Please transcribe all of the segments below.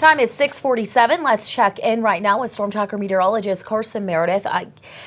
Time is 6:47. Let's check in right now with Storm Tracker meteorologist Carson Meredith.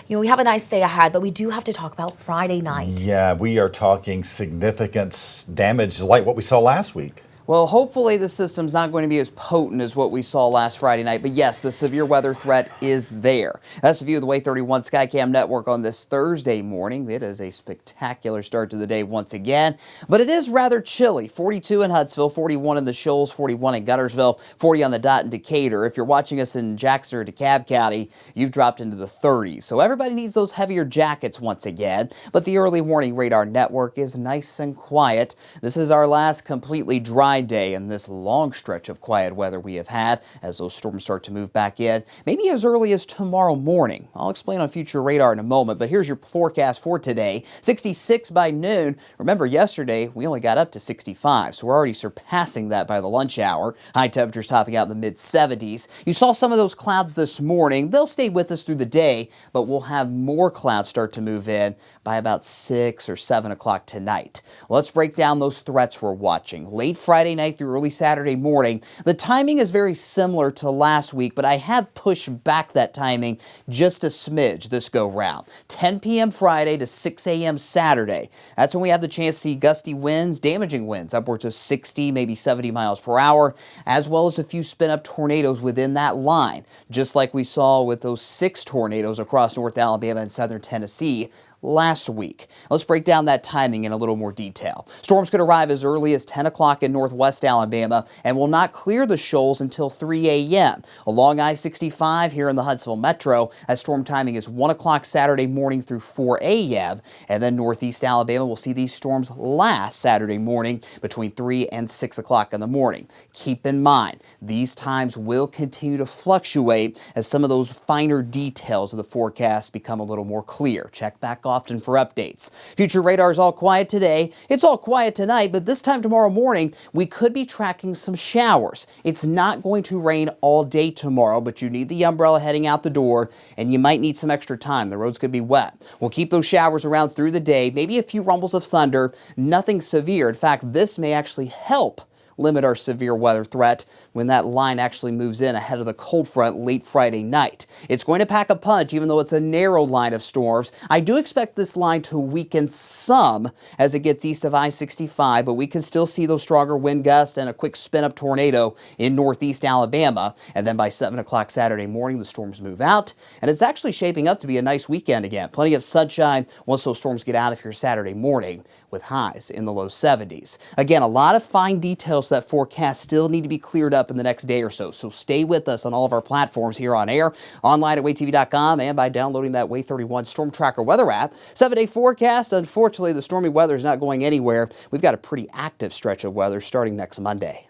We have a nice day ahead, but we do have to talk about Friday night. Yeah, we are talking significant damage like what we saw last week. Well, hopefully the system's not going to be as potent as what we saw last Friday night. But yes, the severe weather threat is there. That's the view of the Way 31 Skycam network on this Thursday morning. It is a spectacular start to the day once again. But it is rather chilly. 42 in Huntsville, 41 in the Shoals, 41 in Guntersville, 40 on the dot in Decatur. If you're watching us in Jackson or DeKalb County, you've dropped into the 30s. So everybody needs those heavier jackets once again. But the early warning radar network is nice and quiet. This is our last completely dry day in this long stretch of quiet weather we have had as those storms start to move back in, maybe as early as tomorrow morning. I'll explain on future radar in a moment, but here's your forecast for today. 66 by noon. Remember, yesterday we only got up to 65, so we're already surpassing that by the lunch hour. High temperatures topping out in the mid-70s. You saw some of those clouds this morning. They'll stay with us through the day, but we'll have more clouds start to move in by about 6 or 7 o'clock tonight. Let's break down those threats we're watching. Late Friday night through early Saturday morning. The timing is very similar to last week, but I have pushed back that timing just a smidge this go round. 10 p.m. Friday to 6 a.m. Saturday. That's when we have the chance to see gusty winds, damaging winds, upwards of 60, maybe 70 miles per hour, as well as a few spin-up tornadoes within that line, just like we saw with those 6 tornadoes across North Alabama and southern Tennessee last week. Let's break down that timing in a little more detail. Storms could arrive as early as 10 o'clock in northwest Alabama and will not clear the shoals until 3 a.m. Along I-65 here in the Huntsville Metro, as storm timing is 1 o'clock Saturday morning through 4 a.m. And then northeast Alabama will see these storms last Saturday morning between 3 and 6 o'clock in the morning. Keep in mind, these times will continue to fluctuate as some of those finer details of the forecast become a little more clear. Check back often for updates. Future radar is all quiet today. It's all quiet tonight, but this time tomorrow morning, we could be tracking some showers. It's not going to rain all day tomorrow, but you need the umbrella heading out the door, and you might need some extra time. The roads could be wet. We'll keep those showers around through the day, maybe a few rumbles of thunder, nothing severe. In fact, this may actually help limit our severe weather threat when that line actually moves in ahead of the cold front late Friday night. It's going to pack a punch even though it's a narrow line of storms. I do expect this line to weaken some as it gets east of I-65, but we can still see those stronger wind gusts and a quick spin-up tornado in northeast Alabama. And then by 7 o'clock Saturday morning, the storms move out, and it's actually shaping up to be a nice weekend again. Plenty of sunshine once those storms get out of here Saturday morning with highs in the low 70s. Again, a lot of fine details to that forecast still need to be cleared up in the next day or so. So stay with us on all of our platforms here on air, online at waytv.com, and by downloading that Way 31 Storm Tracker weather app. 7-day forecast. Unfortunately, the stormy weather is not going anywhere. We've got a pretty active stretch of weather starting next Monday.